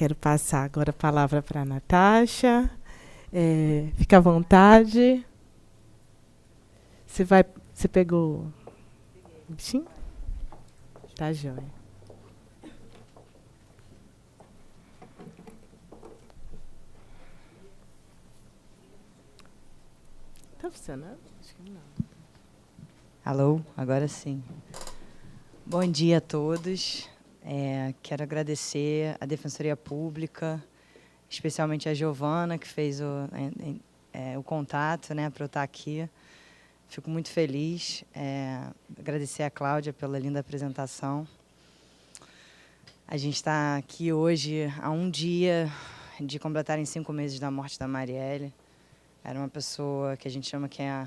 quero passar agora a palavra para a Natasha. Fica à vontade. Você pegou o bichinho? Tá joia. Tá funcionando? Acho que não. Alô, agora sim. Bom dia a todos. Quero agradecer à Defensoria Pública, especialmente a Giovana, que fez o contato, né, para eu estar aqui. Fico muito feliz. Agradecer a Cláudia pela linda apresentação. A gente está aqui hoje há um dia de completarem 5 meses da morte da Marielle. Era uma pessoa que a gente chama que é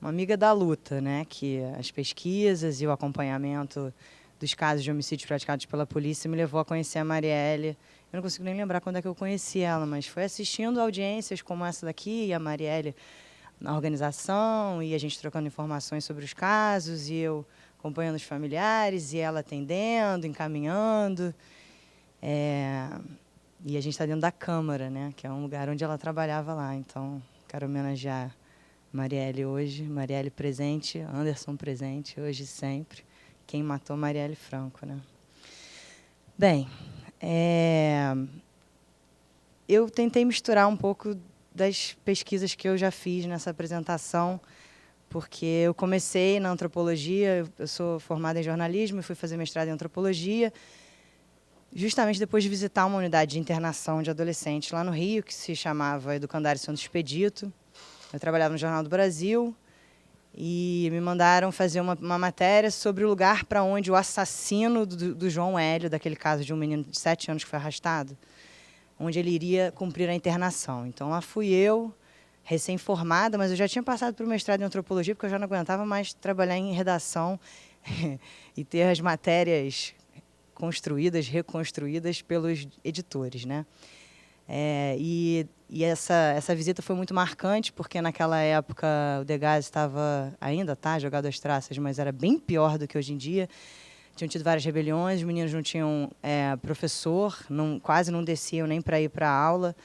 uma amiga da luta, né? Que as pesquisas e o acompanhamento dos casos de homicídios praticados pela polícia me levou a conhecer a Marielle. Eu não consigo nem lembrar quando é que eu conheci ela, mas foi assistindo audiências como essa daqui, e a Marielle na organização, e a gente trocando informações sobre os casos, e eu acompanhando os familiares, e ela atendendo, encaminhando. E a gente está dentro da Câmara, né? Que é um lugar onde ela trabalhava lá. Então, quero homenagear Marielle hoje, Marielle presente, Anderson presente, hoje e sempre. Quem matou Marielle Franco, né? Bem, eu tentei misturar um pouco das pesquisas que eu já fiz nessa apresentação, porque eu comecei na antropologia, eu sou formada em jornalismo e fui fazer mestrado em antropologia, justamente depois de visitar uma unidade de internação de adolescentes lá no Rio, que se chamava Educandário Santo Expedito. Eu trabalhava no Jornal do Brasil e me mandaram fazer uma matéria sobre o lugar para onde o assassino do João Hélio, daquele caso de um menino de 7 anos que foi arrastado, onde ele iria cumprir a internação. Então, lá fui eu, recém-formada, mas eu já tinha passado por um mestrado em antropologia, porque eu já não aguentava mais trabalhar em redação e ter as matérias construídas, reconstruídas pelos editores, né? E essa visita foi muito marcante, porque naquela época o Degas ainda está jogado às traças, mas era bem pior do que hoje em dia. Tinham tido várias rebeliões, os meninos não tinham professor, quase não desciam nem para ir para a aula,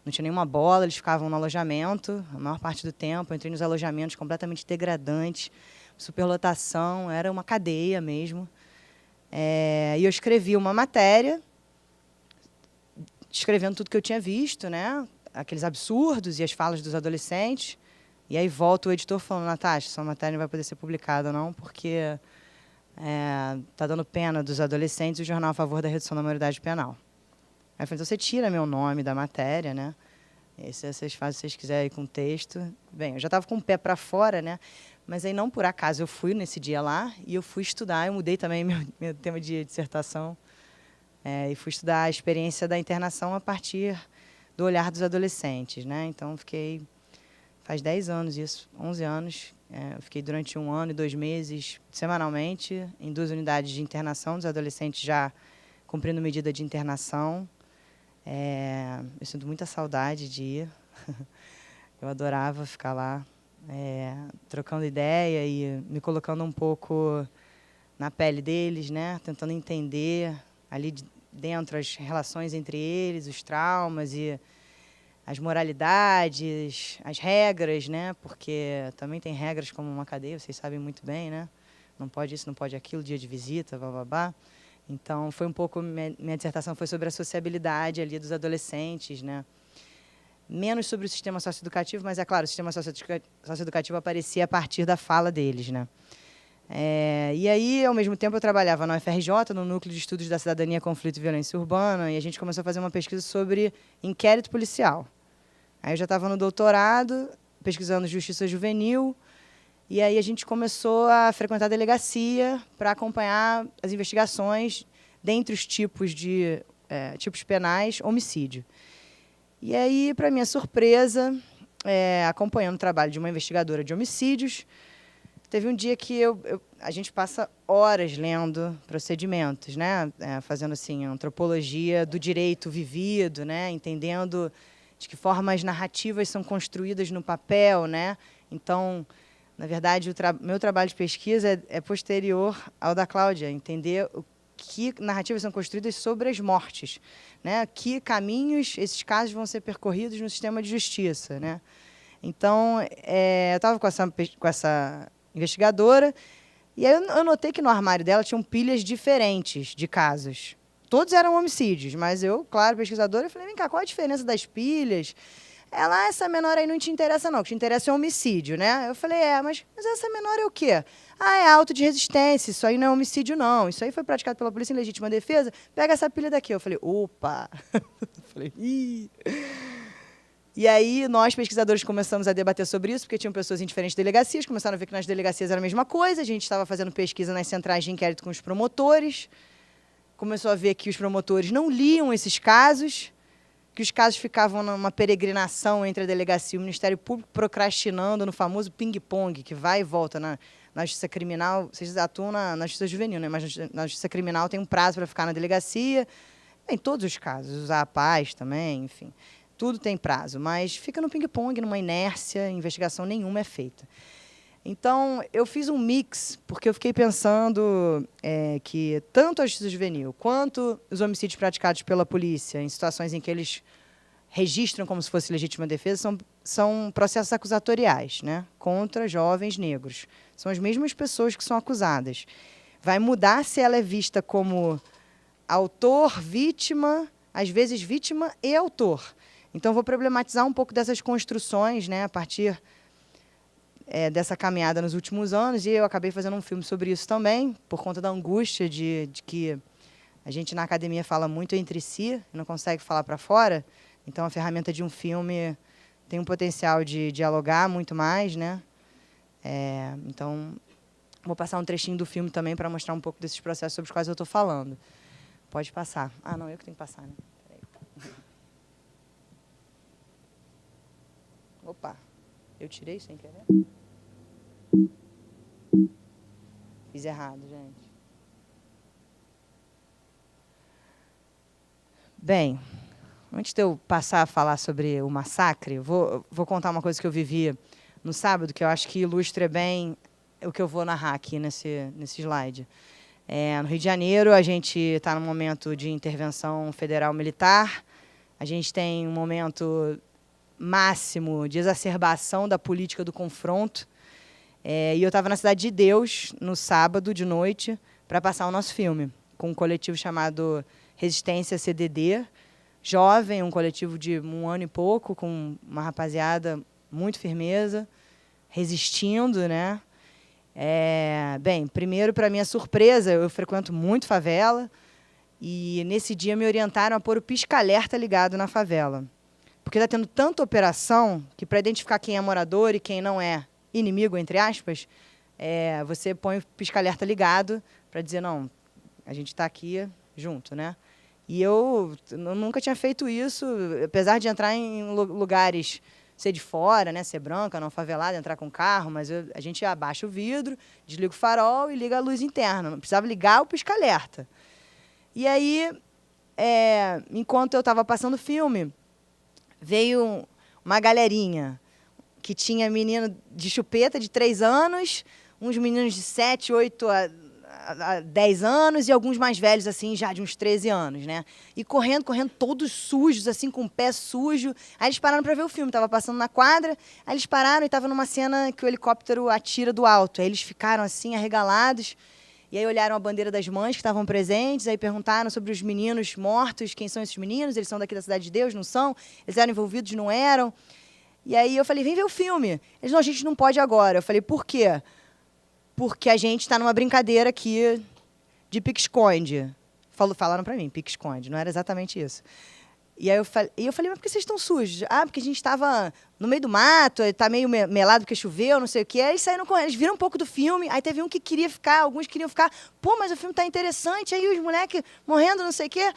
não tinha nenhuma bola, eles ficavam no alojamento, a maior parte do tempo. Eu entrei nos alojamentos completamente degradantes, superlotação, era uma cadeia mesmo. E eu escrevi uma matéria, escrevendo tudo que eu tinha visto, né? Aqueles absurdos e as falas dos adolescentes. E aí volta o editor falando: Natasha, sua matéria não vai poder ser publicada, não, porque está dando pena dos adolescentes e o jornal a favor da redução da maioridade penal. Aí eu falei: então você tira meu nome da matéria, né? E se vocês fazem, se vocês quiserem ir com texto. Bem, eu já estava com o pé para fora, né? Mas aí, não por acaso, eu fui nesse dia lá e eu fui estudar. Eu mudei também meu tema de dissertação. E fui estudar a experiência da internação a partir do olhar dos adolescentes, né? Então, faz 10 anos isso, 11 anos. Eu fiquei durante 1 ano e 2 meses, semanalmente, em 2 unidades de internação dos adolescentes já cumprindo medida de internação. Eu sinto muita saudade de ir. Eu adorava ficar lá, trocando ideia e me colocando um pouco na pele deles, né? Tentando entender ali dentro as relações entre eles, os traumas e as moralidades, as regras, né? Porque também tem regras como uma cadeia, vocês sabem muito bem, né? Não pode isso, não pode aquilo, dia de visita, bababá. Então, foi um pouco, minha dissertação foi sobre a sociabilidade ali dos adolescentes, né? Menos sobre o sistema socioeducativo, mas, é claro, o sistema socioeducativo aparecia a partir da fala deles, né? E aí, ao mesmo tempo, eu trabalhava na UFRJ, no Núcleo de Estudos da Cidadania, Conflito e Violência Urbana, e a gente começou a fazer uma pesquisa sobre inquérito policial. Aí eu já estava no doutorado, pesquisando justiça juvenil, e aí a gente começou a frequentar a delegacia para acompanhar as investigações dentre os tipos penais, homicídio. E aí, para minha surpresa, acompanhando o trabalho de uma investigadora de homicídios, teve um dia que a gente passa horas lendo procedimentos, né? Fazendo assim, antropologia do direito vivido, né? Entendendo de que forma as narrativas são construídas no papel, né? Então, na verdade, meu trabalho de pesquisa é posterior ao da Cláudia, entender que narrativas são construídas sobre as mortes, né? Que caminhos esses casos vão ser percorridos no sistema de justiça, né? Então, eu estava com essa investigadora, e aí eu notei que no armário dela tinham pilhas diferentes de casos. Todos eram homicídios, mas eu, claro, pesquisadora, eu falei, vem cá, qual a diferença das pilhas? Ela, essa menor aí não te interessa não, o que te interessa é homicídio, né? Eu falei, mas essa menor é o quê? É auto de resistência, isso aí não é homicídio não, isso aí foi praticado pela polícia em legítima defesa, pega essa pilha daqui. Eu falei, opa! Falei, ih! E aí nós, pesquisadores, começamos a debater sobre isso, porque tinham pessoas em diferentes delegacias, começaram a ver que nas delegacias era a mesma coisa, a gente estava fazendo pesquisa nas centrais de inquérito com os promotores, começou a ver que os promotores não liam esses casos, que os casos ficavam numa peregrinação entre a delegacia e o Ministério Público, procrastinando no famoso ping-pong, que vai e volta na justiça criminal. Vocês atuam na justiça juvenil, né? Mas na justiça criminal tem um prazo para ficar na delegacia. Em todos os casos, usar a paz também, enfim. Tudo tem prazo, mas fica no ping-pong, numa inércia, investigação nenhuma é feita. Então, eu fiz um mix, porque eu fiquei pensando que tanto a justiça juvenil quanto os homicídios praticados pela polícia, em situações em que eles registram como se fosse legítima defesa, são processos acusatoriais, né, contra jovens negros. São as mesmas pessoas que são acusadas. Vai mudar se ela é vista como autor, vítima, às vezes vítima e autor. Então, vou problematizar um pouco dessas construções, né, a partir dessa caminhada nos últimos anos, e eu acabei fazendo um filme sobre isso também, por conta da angústia de que a gente na academia fala muito entre si, não consegue falar para fora, então a ferramenta de um filme tem um potencial de dialogar muito mais, né? Então, vou passar um trechinho do filme também para mostrar um pouco desses processos sobre os quais eu estou falando. Pode passar. Não, eu que tenho que passar, né? Peraí. Opa, eu tirei sem querer? Fiz errado, gente. Bem, antes de eu passar a falar sobre o massacre, vou contar uma coisa que eu vivi no sábado, que eu acho que ilustra bem o que eu vou narrar aqui nesse slide. No Rio de Janeiro, a gente está num momento de intervenção federal militar, a gente tem um momento máximo de exacerbação da política do confronto, e eu estava na Cidade de Deus, no sábado de noite, para passar o nosso filme, com um coletivo chamado Resistência CDD, jovem, um coletivo de 1 ano e pouco, com uma rapaziada muito firmeza, resistindo, né? Bem, primeiro, para minha surpresa, eu frequento muito favela, e nesse dia me orientaram a pôr o pisca-alerta ligado na favela. Porque está tendo tanta operação que, para identificar quem é morador e quem não é inimigo, entre aspas, você põe o pisca-alerta ligado para dizer, não, a gente está aqui junto, né? E eu nunca tinha feito isso, apesar de entrar em lugares, ser de fora, né, ser branca, não favelada, entrar com carro, mas a gente abaixa o vidro, desliga o farol e liga a luz interna. Não precisava ligar o pisca-alerta. E aí, enquanto eu estava passando o filme, veio uma galerinha que tinha menino de chupeta de 3 anos, uns meninos de 7, 8 a 10 anos e alguns mais velhos, assim, já de uns 13 anos, né? E correndo, todos sujos, assim, com o pé sujo. Aí eles pararam para ver o filme, estava passando na quadra, aí eles pararam e estava numa cena que o helicóptero atira do alto. Aí eles ficaram, assim, arregalados, e aí olharam a bandeira das mães que estavam presentes, aí perguntaram sobre os meninos mortos, quem são esses meninos, eles são daqui da Cidade de Deus, não são? Eles eram envolvidos, não eram? E aí eu falei, vem ver o filme. Eles, não, a gente não pode agora. Eu falei, por quê? Porque a gente está numa brincadeira aqui de pique-esconde. Falaram para mim, pique-esconde, não era exatamente isso. E aí eu falei, mas por que vocês estão sujos? Porque a gente estava no meio do mato, está meio melado porque choveu, não sei o quê. Aí eles saíram correndo, eles viram um pouco do filme, aí teve um que queria ficar, alguns queriam ficar. Pô, mas o filme está interessante, aí os moleques morrendo, não sei o quê.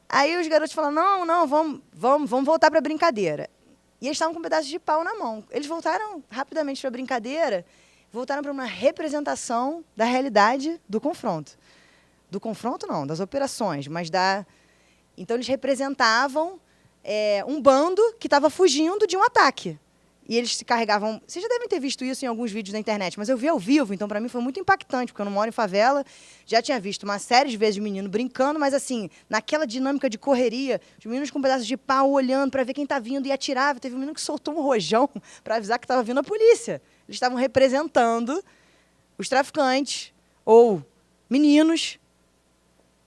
Aí os garotos falaram, não, vamos voltar para a brincadeira. E eles estavam com um pedaço de pau na mão. Eles voltaram rapidamente para a brincadeira, voltaram para uma representação da realidade do confronto. Do confronto, não, das operações, mas da... Então, eles representavam um bando que estava fugindo de um ataque. E eles se carregavam... Vocês já devem ter visto isso em alguns vídeos da internet, mas eu vi ao vivo, então para mim foi muito impactante, porque eu não moro em favela, já tinha visto uma série de vezes o menino brincando, mas assim, naquela dinâmica de correria, os meninos com pedaços de pau olhando para ver quem tá vindo e atirava. Teve um menino que soltou um rojão para avisar que estava vindo a polícia. Eles estavam representando os traficantes ou meninos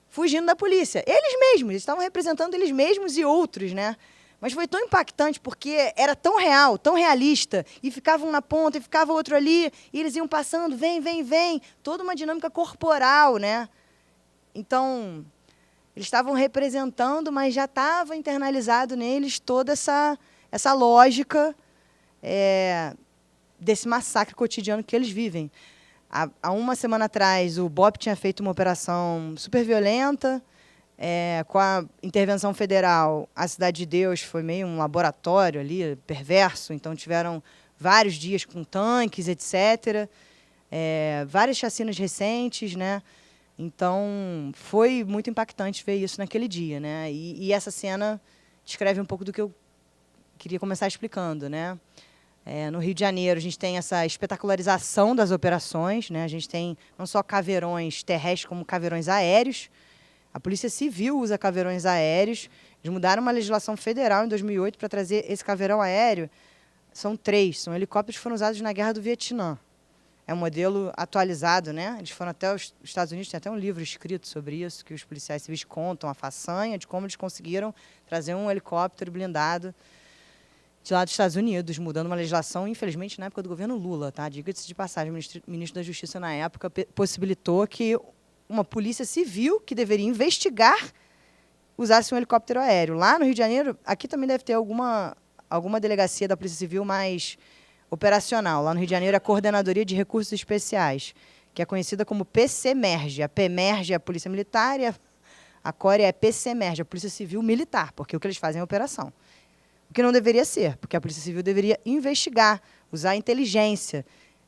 fugindo da polícia. Eles mesmos, eles estavam representando eles mesmos e outros, né? Mas foi tão impactante porque era tão real, tão realista, e ficava um na ponta, e ficava outro ali, e eles iam passando, vem, vem, vem, toda uma dinâmica corporal, né? Então, eles estavam representando, mas já estava internalizado neles toda essa lógica desse massacre cotidiano que eles vivem. Há uma semana atrás, o BOPE tinha feito uma operação super violenta, com a intervenção federal. A Cidade de Deus foi meio um laboratório ali, perverso, então tiveram vários dias com tanques, etc. Várias chacinas recentes, né? Então, foi muito impactante ver isso naquele dia, né? E essa cena descreve um pouco do que eu queria começar explicando, né? No Rio de Janeiro, a gente tem essa espetacularização das operações, né? A gente tem não só caveirões terrestres, como caveirões aéreos. A Polícia Civil usa caveirões aéreos. Eles mudaram uma legislação federal em 2008 para trazer esse caveirão aéreo. São 3, são helicópteros que foram usados na Guerra do Vietnã. É um modelo atualizado, né? Eles foram até os Estados Unidos, tem até um livro escrito sobre isso, que os policiais civis contam a façanha de como eles conseguiram trazer um helicóptero blindado de lá dos Estados Unidos, mudando uma legislação, infelizmente, na época do governo Lula, tá? Diga-se de passagem, o ministro da Justiça, na época, possibilitou que uma polícia civil, que deveria investigar, usasse um helicóptero aéreo. Lá no Rio de Janeiro, aqui também deve ter alguma delegacia da Polícia Civil mais operacional. Lá no Rio de Janeiro, a Coordenadoria de Recursos Especiais, que é conhecida como PCMERG. A PMERG é a Polícia Militar e a CORE é a PCMERG, a Polícia Civil Militar, porque o que eles fazem é operação. O que não deveria ser, porque a Polícia Civil deveria investigar, usar inteligência,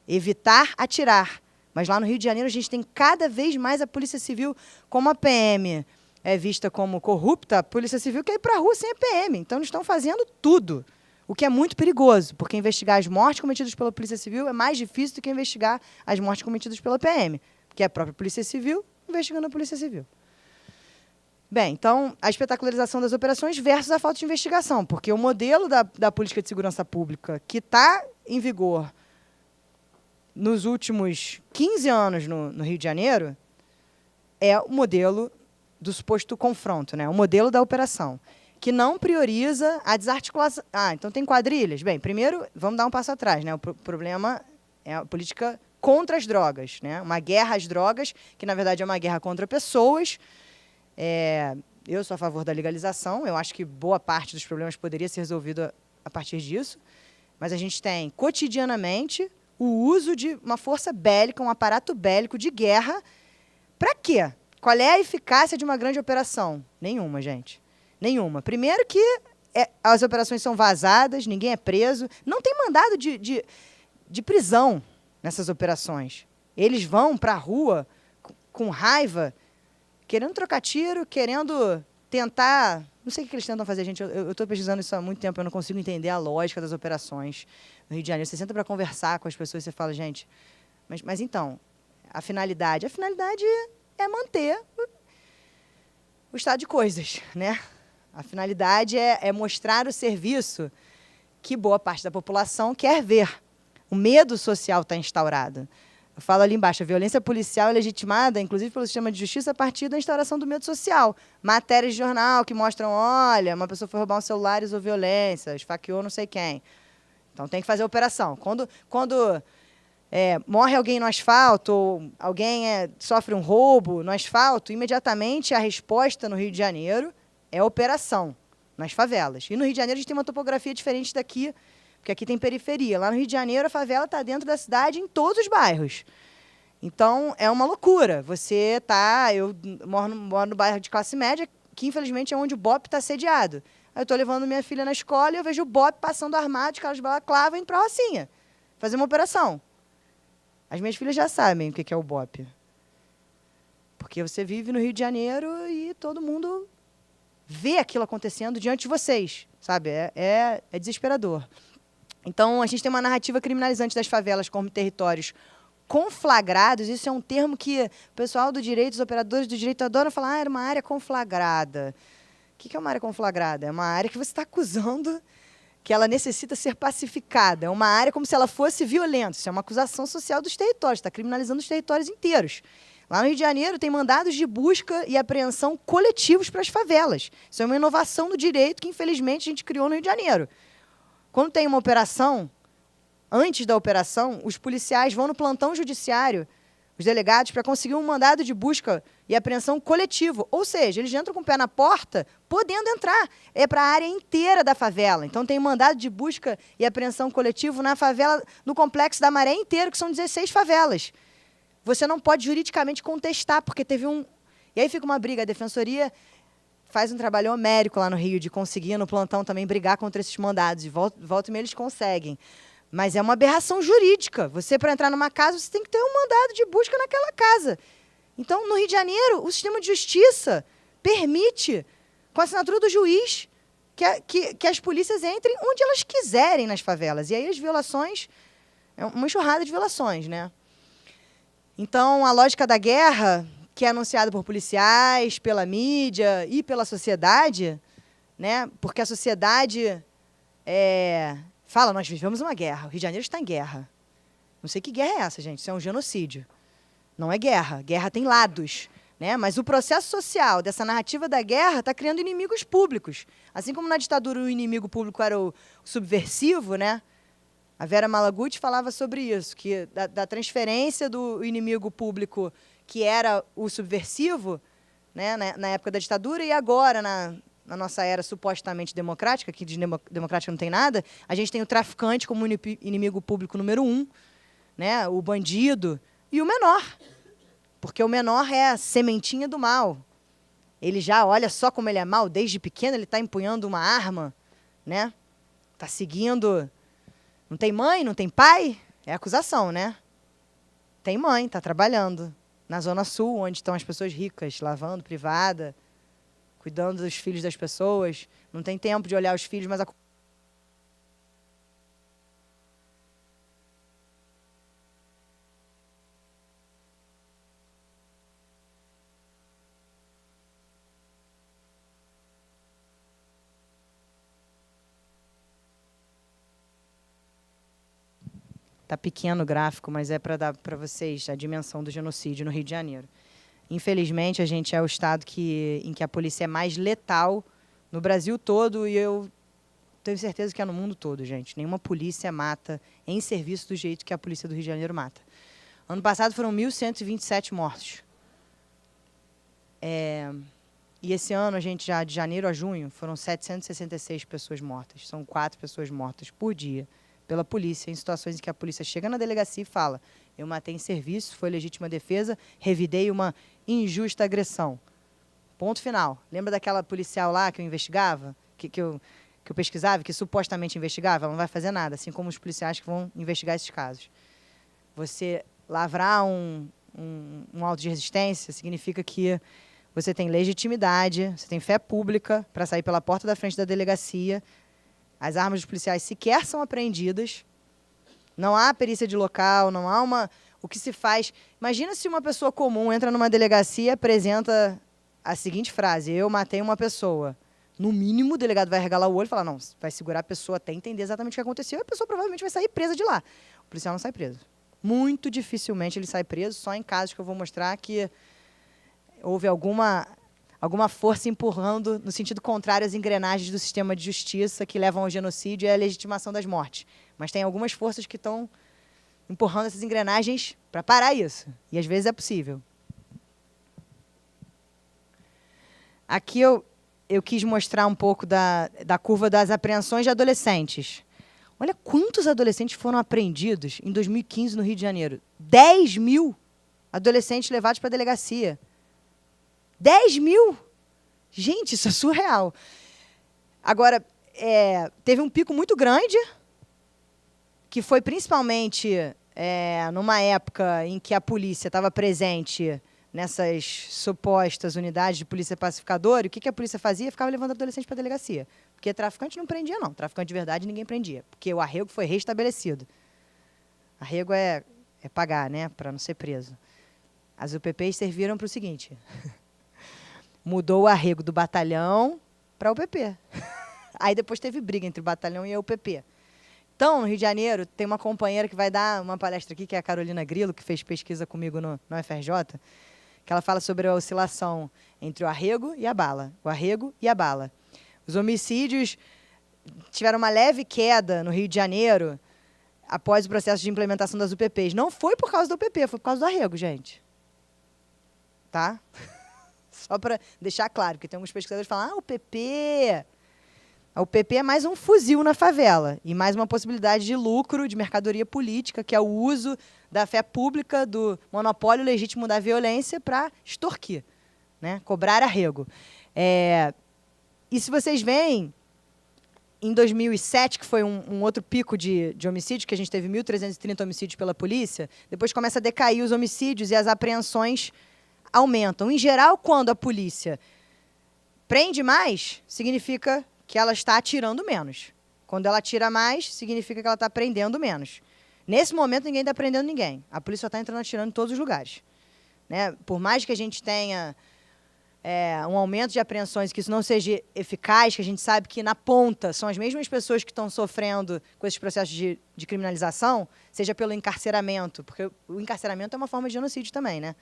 evitar atirar. Mas lá no Rio de Janeiro a gente tem cada vez mais a Polícia Civil, como a PM é vista como corrupta, a Polícia Civil quer ir para a rua sem a PM. Então eles estão fazendo tudo, o que é muito perigoso, porque investigar as mortes cometidas pela Polícia Civil é mais difícil do que investigar as mortes cometidas pela PM, porque é a própria Polícia Civil investigando a Polícia Civil. Bem, então, a espetacularização das operações versus a falta de investigação, porque o modelo da política de segurança pública que está em vigor nos últimos 15 anos no Rio de Janeiro é o modelo do suposto confronto, né? O modelo da operação, que não prioriza a desarticulação. Então tem quadrilhas? Bem, primeiro, vamos dar um passo atrás, né? O problema é a política contra as drogas, né? Uma guerra às drogas, que na verdade é uma guerra contra pessoas. Eu sou a favor da legalização, eu acho que boa parte dos problemas poderia ser resolvido a partir disso, mas a gente tem cotidianamente o uso de uma força bélica, um aparato bélico de guerra. Para quê? Qual é a eficácia de uma grande operação? Nenhuma, gente. Nenhuma. Primeiro que as operações são vazadas, ninguém é preso, não tem mandado de prisão nessas operações. Eles vão para a rua com raiva, querendo trocar tiro, querendo tentar... Não sei o que eles tentam fazer, gente. Eu estou pesquisando isso há muito tempo, eu não consigo entender a lógica das operações no Rio de Janeiro. Você senta para conversar com as pessoas e você fala, gente, mas então, a finalidade é manter o estado de coisas, né? A finalidade é mostrar o serviço que boa parte da população quer ver. O medo social está instaurado. Eu falo ali embaixo, a violência policial é legitimada, inclusive pelo sistema de justiça, a partir da instauração do medo social. Matérias de jornal que mostram, olha, uma pessoa foi roubar um celular e usou violência, esfaqueou não sei quem. Então tem que fazer a operação. Quando morre alguém no asfalto, ou alguém sofre um roubo no asfalto, imediatamente a resposta no Rio de Janeiro é operação, nas favelas. E no Rio de Janeiro a gente tem uma topografia diferente daqui, porque aqui tem periferia. Lá no Rio de Janeiro, a favela está dentro da cidade em todos os bairros. Então, é uma loucura. Eu moro no bairro de classe média, que infelizmente é onde o BOPE está sediado. Aí eu estou levando minha filha na escola e eu vejo o BOPE passando armado, de caras de balaclava, indo para a Rocinha, fazer uma operação. As minhas filhas já sabem o que é o BOPE. Porque você vive no Rio de Janeiro e todo mundo vê aquilo acontecendo diante de vocês, sabe? É desesperador. Então, a gente tem uma narrativa criminalizante das favelas como territórios conflagrados. Isso é um termo que o pessoal do direito, os operadores do direito adoram falar, era uma área conflagrada. O que é uma área conflagrada? É uma área que você está acusando que ela necessita ser pacificada. É uma área como se ela fosse violenta. Isso é uma acusação social dos territórios, está criminalizando os territórios inteiros. Lá no Rio de Janeiro tem mandados de busca e apreensão coletivos para as favelas. Isso é uma inovação do direito que, infelizmente, a gente criou no Rio de Janeiro. Quando tem uma operação, antes da operação, os policiais vão no plantão judiciário, os delegados, para conseguir um mandado de busca e apreensão coletivo. Ou seja, eles entram com o pé na porta, podendo entrar. É para a área inteira da favela. Então, tem mandado de busca e apreensão coletivo na favela, no Complexo da Maré inteiro, que são 16 favelas. Você não pode juridicamente contestar, porque teve um... E aí fica uma briga. A Defensoria faz um trabalho homérico lá no Rio, de conseguir, no plantão, também brigar contra esses mandados. E volta e meia eles conseguem. Mas é uma aberração jurídica. Você, para entrar numa casa, você tem que ter um mandado de busca naquela casa. Então, no Rio de Janeiro, o sistema de justiça permite, com a assinatura do juiz, que as polícias entrem onde elas quiserem nas favelas. E aí as violações, é uma enxurrada de violações, né? Então, a lógica da guerra, que é anunciada por policiais, pela mídia e pela sociedade, né? Porque a sociedade fala, nós vivemos uma guerra, o Rio de Janeiro está em guerra. Não sei que guerra é essa, gente, isso é um genocídio. Não é guerra, guerra tem lados, né? Mas o processo social dessa narrativa da guerra está criando inimigos públicos. Assim como na ditadura o inimigo público era o subversivo, né? A Vera Malaguti falava sobre isso, que da transferência do inimigo público que era o subversivo, né, na época da ditadura, e agora, na nossa era supostamente democrática, que de democrática não tem nada, a gente tem o traficante como inimigo público número 1, né, o bandido, e o menor. Porque o menor é a sementinha do mal. Ele já olha só como ele é mal, desde pequeno ele está empunhando uma arma, né? Está seguindo... Não tem mãe, não tem pai? É acusação, né? Tem mãe, está trabalhando na Zona Sul, onde estão as pessoas ricas, lavando, privada, cuidando dos filhos das pessoas. Não tem tempo de olhar os filhos, mas... Está pequeno o gráfico, mas é para dar para vocês a dimensão do genocídio no Rio de Janeiro. Infelizmente, a gente é o estado em que a polícia é mais letal no Brasil todo, e eu tenho certeza que é no mundo todo, gente. Nenhuma polícia mata em serviço do jeito que a polícia do Rio de Janeiro mata. Ano passado foram 1.127 mortos. E esse ano, a gente já de janeiro a junho, foram 766 pessoas mortas. São 4 pessoas mortas por dia pela polícia, em situações em que a polícia chega na delegacia e fala: eu matei em serviço, foi legítima defesa, revidei uma injusta agressão. Ponto final. Lembra daquela policial lá que eu investigava? Que eu pesquisava, que supostamente investigava? Ela não vai fazer nada, assim como os policiais que vão investigar esses casos. Você lavrar um auto de resistência significa que você tem legitimidade, você tem fé pública para sair pela porta da frente da delegacia. As armas dos policiais sequer são apreendidas. Não há perícia de local, não há uma... O que se faz... Imagina se uma pessoa comum entra numa delegacia e apresenta a seguinte frase: eu matei uma pessoa. No mínimo, o delegado vai regalar o olho e falar: não, vai segurar a pessoa até entender exatamente o que aconteceu, e a pessoa provavelmente vai sair presa de lá. O policial não sai preso. Muito dificilmente ele sai preso, só em casos que eu vou mostrar que houve alguma força empurrando no sentido contrário às engrenagens do sistema de justiça que levam ao genocídio e à legitimação das mortes. Mas tem algumas forças que estão empurrando essas engrenagens para parar isso. E às vezes é possível. Aqui eu quis mostrar um pouco da curva das apreensões de adolescentes. Olha quantos adolescentes foram apreendidos em 2015 no Rio de Janeiro. 10 mil adolescentes levados para a delegacia. 10 mil! Gente, isso é surreal. Agora, teve um pico muito grande, que foi principalmente numa época em que a polícia estava presente nessas supostas unidades de polícia pacificadora, e o que a polícia fazia? Ficava levando adolescente para a delegacia. Porque traficante não prendia, não. Traficante de verdade ninguém prendia. Porque o arrego foi restabelecido. Arrego é pagar, né? Para não ser preso. As UPPs serviram para o seguinte. Mudou o arrego do batalhão para a UPP. Aí depois teve briga entre o batalhão e a UPP. Então, no Rio de Janeiro, tem uma companheira que vai dar uma palestra aqui, que é a Carolina Grilo, que fez pesquisa comigo no UFRJ, que ela fala sobre a oscilação entre o arrego e a bala. O arrego e a bala. Os homicídios tiveram uma leve queda no Rio de Janeiro após o processo de implementação das UPPs. Não foi por causa da UPP, foi por causa do arrego, gente. Tá? Só para deixar claro, porque tem alguns pesquisadores que falam, UPP... A UPP é mais um fuzil na favela e mais uma possibilidade de lucro, de mercadoria política, que é o uso da fé pública, do monopólio legítimo da violência para extorquir, né? Cobrar arrego. E se vocês veem, em 2007, que foi um outro pico de homicídios, que a gente teve 1.330 homicídios pela polícia, depois começa a decair os homicídios e as apreensões aumentam. Em geral, quando a polícia prende mais, significa que ela está atirando menos. Quando ela atira mais, significa que ela está prendendo menos. Nesse momento, ninguém está prendendo ninguém. A polícia só está entrando atirando em todos os lugares. Né? Por mais que a gente tenha um aumento de apreensões, que isso não seja eficaz, que a gente sabe que, na ponta, são as mesmas pessoas que estão sofrendo com esses processos de criminalização, seja pelo encarceramento, porque o encarceramento é uma forma de genocídio também, né?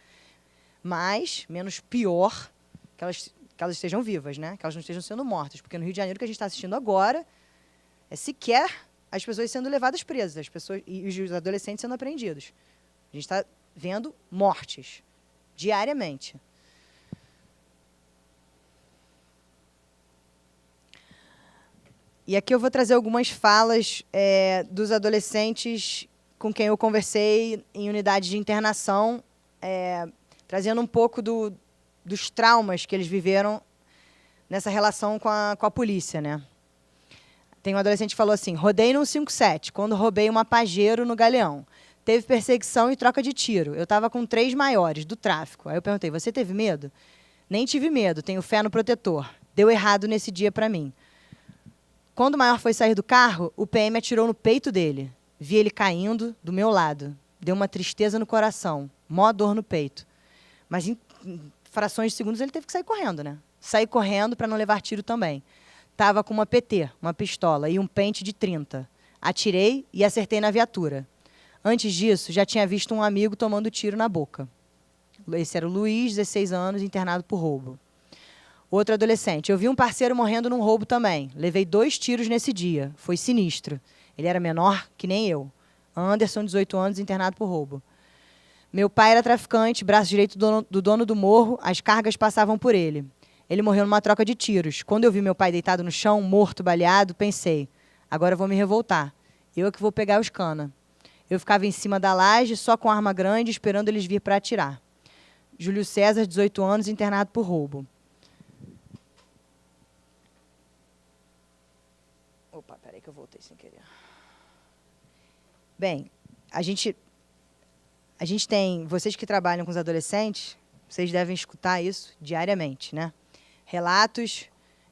Mas, menos pior, que elas estejam vivas, né? Que elas não estejam sendo mortas. Porque no Rio de Janeiro, o que a gente está assistindo agora é sequer as pessoas sendo levadas presas, as pessoas, e os adolescentes sendo apreendidos. A gente está vendo mortes diariamente. E aqui eu vou trazer algumas falas dos adolescentes com quem eu conversei em unidade de internação, trazendo um pouco dos traumas que eles viveram nessa relação com a polícia, né? Tem um adolescente que falou assim, rodei no 157, quando roubei uma Pajero no Galeão. Teve perseguição e troca de tiro. Eu estava com 3 maiores do tráfico. Aí eu perguntei, você teve medo? Nem tive medo, tenho fé no protetor. Deu errado nesse dia para mim. Quando o maior foi sair do carro, o PM atirou no peito dele. Vi ele caindo do meu lado. Deu uma tristeza no coração, mó dor no peito. Mas em frações de segundos ele teve que sair correndo, né? Saí correndo para não levar tiro também. Estava com uma PT, uma pistola, e um pente de 30. Atirei e acertei na viatura. Antes disso, já tinha visto um amigo tomando tiro na boca. Esse era o Luiz, 16 anos, internado por roubo. Outro adolescente. Eu vi um parceiro morrendo num roubo também. Levei 2 tiros nesse dia. Foi sinistro. Ele era menor que nem eu. Anderson, 18 anos, internado por roubo. Meu pai era traficante, braço direito do dono do morro, as cargas passavam por ele. Ele morreu numa troca de tiros. Quando eu vi meu pai deitado no chão, morto, baleado, pensei, agora eu vou me revoltar. Eu é que vou pegar os cana. Eu ficava em cima da laje, só com arma grande, esperando eles vir para atirar. Júlio César, 18 anos, internado por roubo. Opa, peraí que eu voltei sem querer. Bem, a gente tem, vocês que trabalham com os adolescentes, vocês devem escutar isso diariamente, né? Relatos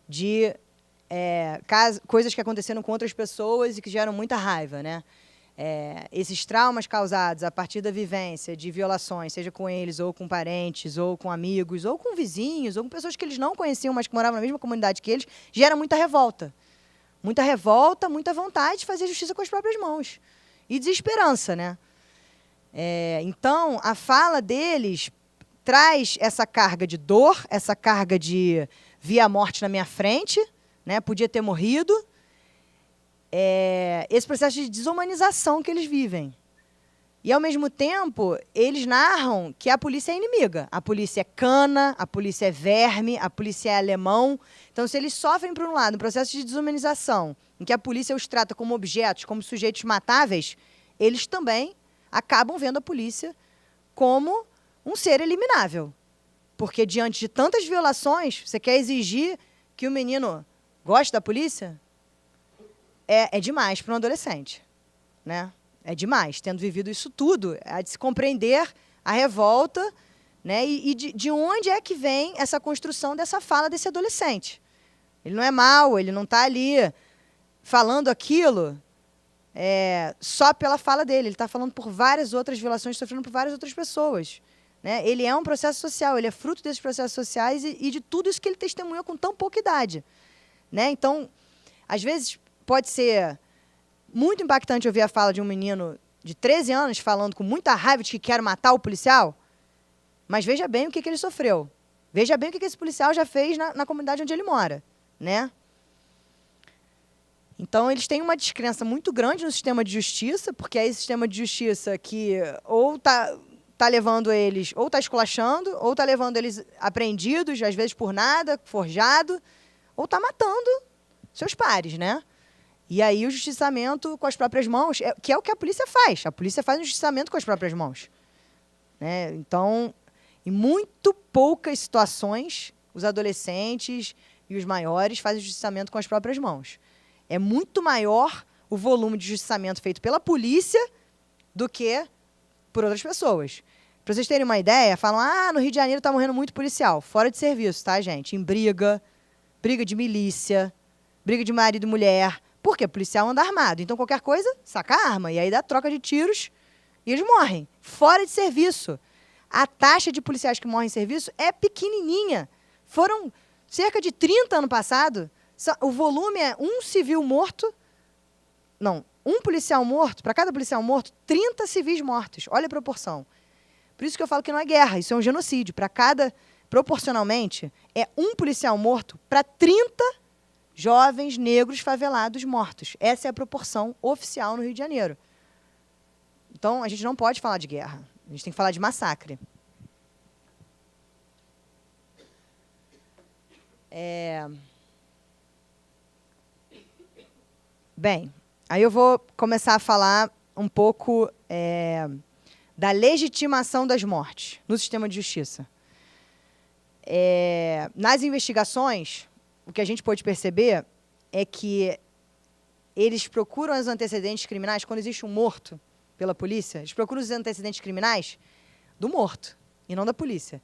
de coisas que aconteceram com outras pessoas e que geram muita raiva, né? Esses traumas causados a partir da vivência de violações, seja com eles, ou com parentes, ou com amigos, ou com vizinhos, ou com pessoas que eles não conheciam, mas que moravam na mesma comunidade que eles, gera muita revolta. Muita revolta, muita vontade de fazer justiça com as próprias mãos. E desesperança, né? Então, a fala deles traz essa carga de dor, essa carga de vi a morte na minha frente, né? Podia ter morrido. Esse processo de desumanização que eles vivem. E, ao mesmo tempo, eles narram que a polícia é inimiga. A polícia é cana, a polícia é verme, a polícia é alemão. Então, se eles sofrem, por um lado, um processo de desumanização, em que a polícia os trata como objetos, como sujeitos matáveis, eles também acabam vendo a polícia como um ser eliminável. Porque, diante de tantas violações, você quer exigir que o menino goste da polícia? É demais para um adolescente, né? É demais. Tendo vivido isso tudo, é de se compreender a revolta né? E de onde é que vem essa construção dessa fala desse adolescente? Ele não é mau, ele não está ali falando aquilo só pela fala dele. Ele está falando por várias outras violações, sofrendo por várias outras pessoas. Né? Ele é um processo social, ele é fruto desses processos sociais e de tudo isso que ele testemunhou com tão pouca idade. Né? Então, às vezes, pode ser muito impactante ouvir a fala de um menino de 13 anos falando com muita raiva de que quer matar o policial, mas veja bem o que ele sofreu. Veja bem o que esse policial já fez na comunidade onde ele mora. Né? Então, eles têm uma descrença muito grande no sistema de justiça, porque é esse sistema de justiça que ou está levando eles, ou está esculachando, ou está levando eles apreendidos, às vezes por nada, forjado, ou está matando seus pares, né? E aí o justiçamento com as próprias mãos, que é o que a polícia faz. A polícia faz um justiçamento com as próprias mãos. Né? Então, em muito poucas situações, os adolescentes e os maiores fazem o justiçamento com as próprias mãos. É muito maior o volume de justiçamento feito pela polícia do que por outras pessoas. Para vocês terem uma ideia, falam, no Rio de Janeiro está morrendo muito policial, fora de serviço, tá, gente? Em briga de milícia, briga de marido e mulher. Por quê? O policial anda armado. Então, qualquer coisa, saca a arma. E aí dá troca de tiros e eles morrem. Fora de serviço. A taxa de policiais que morrem em serviço é pequenininha. Foram cerca de 30 ano passado. O volume é um civil morto. Não, um policial morto, para cada policial morto, 30 civis mortos. Olha a proporção. Por isso que eu falo que não é guerra, isso é um genocídio. Proporcionalmente, é um policial morto para 30 jovens negros favelados mortos. Essa é a proporção oficial no Rio de Janeiro. Então, a gente não pode falar de guerra. A gente tem que falar de massacre. Bem, aí eu vou começar a falar um pouco da legitimação das mortes no sistema de justiça. Nas investigações, o que a gente pode perceber é que eles procuram os antecedentes criminais, quando existe um morto pela polícia, eles procuram os antecedentes criminais do morto, e não da polícia.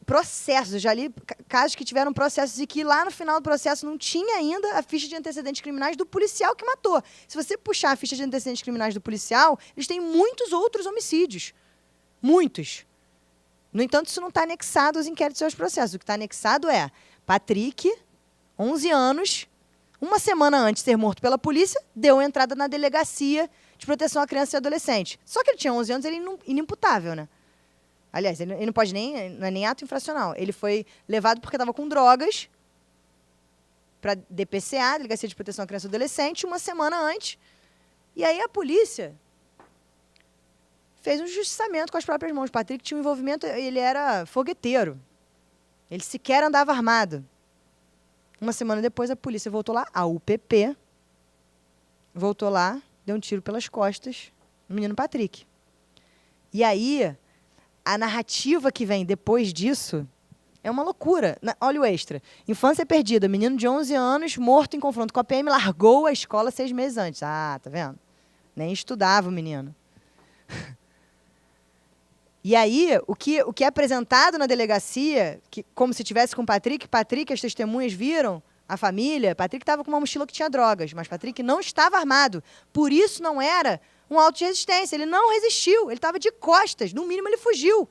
Processos, eu já li casos que tiveram processos e que lá no final do processo não tinha ainda a ficha de antecedentes criminais do policial que matou. Se você puxar a ficha de antecedentes criminais do policial, eles têm muitos outros homicídios. Muitos. No entanto, isso não está anexado aos inquéritos e aos processos. O que está anexado é Patrick, 11 anos, uma semana antes de ser morto pela polícia, deu entrada na delegacia de proteção à criança e adolescente. Só que ele tinha 11 anos, ele é inimputável, né? Aliás, ele não pode não é nem ato infracional. Ele foi levado porque estava com drogas para DPCA, Delegacia de Proteção à Criança e Adolescente, uma semana antes. E aí a polícia fez um justiçamento com as próprias mãos. O Patrick tinha um envolvimento, ele era fogueteiro. Ele sequer andava armado. Uma semana depois, a polícia voltou lá, a UPP, voltou lá, deu um tiro pelas costas no menino Patrick. E aí, a narrativa que vem depois disso é uma loucura. Olha o extra. Infância perdida. Menino de 11 anos, morto em confronto com a PM, largou a escola 6 meses antes. Ah, tá vendo? Nem estudava o menino. E aí, o que é apresentado na delegacia, como se tivesse com o Patrick, as testemunhas viram, a família, Patrick estava com uma mochila que tinha drogas, mas Patrick não estava armado. Por isso não era um auto de resistência. Ele não resistiu, ele estava de costas, no mínimo ele fugiu.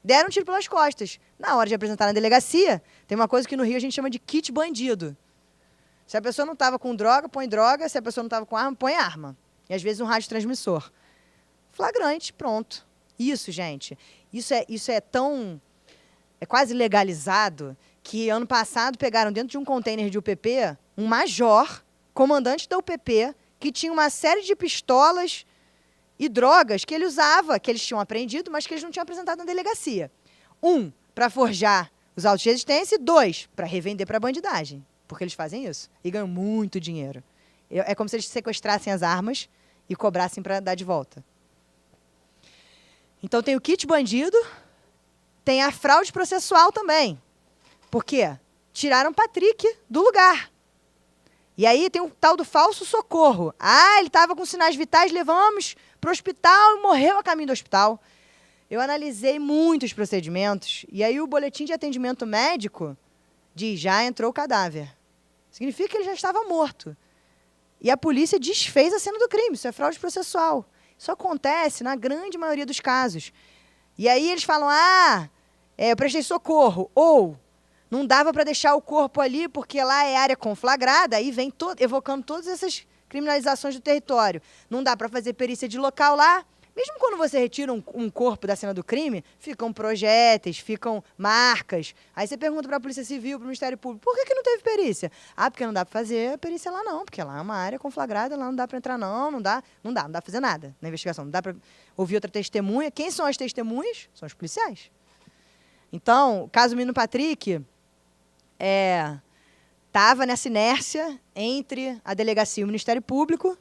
Deram um tiro pelas costas. Na hora de apresentar na delegacia, tem uma coisa que no Rio a gente chama de kit bandido. Se a pessoa não estava com droga, põe droga. Se a pessoa não estava com arma, põe arma. E às vezes um radiotransmissor. Flagrante, pronto. Isso, gente, isso é tão... É quase legalizado que ano passado pegaram dentro de um container de UPP um major, comandante da UPP, que tinha uma série de pistolas e drogas que ele usava, que eles tinham apreendido, mas que eles não tinham apresentado na delegacia. 1, para forjar os autos de resistência, e 2, para revender para a bandidagem, porque eles fazem isso e ganham muito dinheiro. É como se eles sequestrassem as armas e cobrassem para dar de volta. Então, tem o kit bandido, tem a fraude processual também. Por quê? Tiraram Patrick do lugar. E aí tem o tal do falso socorro. Ah, ele estava com sinais vitais, levamos para o hospital e morreu a caminho do hospital. eu analisei muitos procedimentos, e aí o boletim de atendimento médico diz, já entrou o cadáver. Significa que ele já estava morto. E a polícia desfez a cena do crime, isso é fraude processual. Isso acontece na grande maioria dos casos. E aí eles falam, eu prestei socorro, ou não dava para deixar o corpo ali porque lá é área conflagrada, aí vem evocando todas essas criminalizações do território. Não dá para fazer perícia de local lá. Mesmo quando você retira um corpo da cena do crime, ficam projéteis, ficam marcas. Aí você pergunta para a Polícia Civil, para o Ministério Público, por que não teve perícia? Porque não dá para fazer perícia lá não, porque lá é uma área conflagrada, lá não dá para entrar não dá para fazer nada na investigação, não dá para ouvir outra testemunha. Quem são as testemunhas? São os policiais. Então, o caso Menino Patrick estava nessa inércia entre a delegacia e o Ministério Público,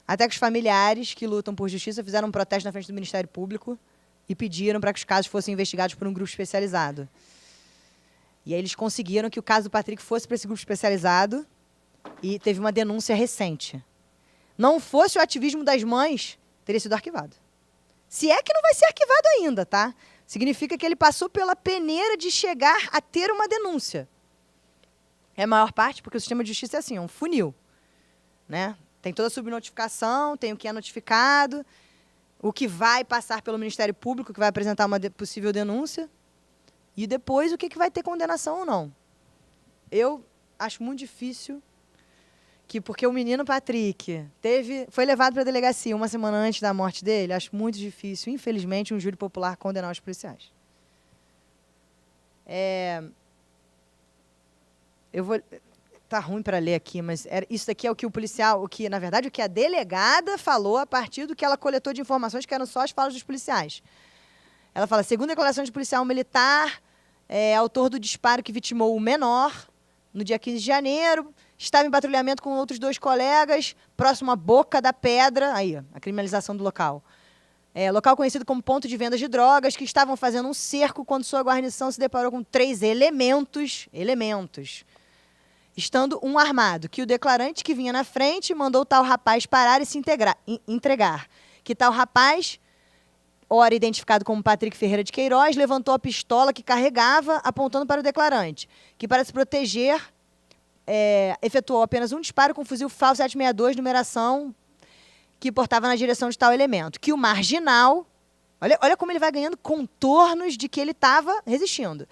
até que os familiares que lutam por justiça fizeram um protesto na frente do Ministério Público e pediram para que os casos fossem investigados por um grupo especializado. E aí eles conseguiram que o caso do Patrick fosse para esse grupo especializado e teve uma denúncia recente. Não fosse o ativismo das mães, teria sido arquivado. Se é que não vai ser arquivado ainda, tá? Significa que ele passou pela peneira de chegar a ter uma denúncia. É a maior parte, porque o sistema de justiça é assim, é um funil, né? Tem toda a subnotificação, tem o que é notificado, o que vai passar pelo Ministério Público, que vai apresentar uma possível denúncia, e depois o que vai ter condenação ou não. Eu acho muito difícil porque o menino Patrick foi levado para a delegacia uma semana antes da morte dele, acho muito difícil, infelizmente, um júri popular condenar os policiais. Tá ruim para ler aqui, mas isso daqui é o que o policial, na verdade, o que a delegada falou a partir do que ela coletou de informações, que eram só as falas dos policiais. Ela fala, segundo a declaração de policial militar, autor do disparo que vitimou o menor, no dia 15 de janeiro, estava em patrulhamento com outros 2 colegas, próximo à Boca da Pedra, aí, a criminalização do local. Local conhecido como ponto de vendas de drogas, que estavam fazendo um cerco quando sua guarnição se deparou com 3 elementos, estando um armado, que o declarante que vinha na frente mandou tal rapaz parar e se entregar. Que tal rapaz, ora identificado como Patrick Ferreira de Queiroz, levantou a pistola que carregava, apontando para o declarante, que para se proteger, efetuou apenas um disparo com um fuzil FAL 762, numeração que portava na direção de tal elemento. Que o marginal, olha como ele vai ganhando contornos de que ele estava resistindo.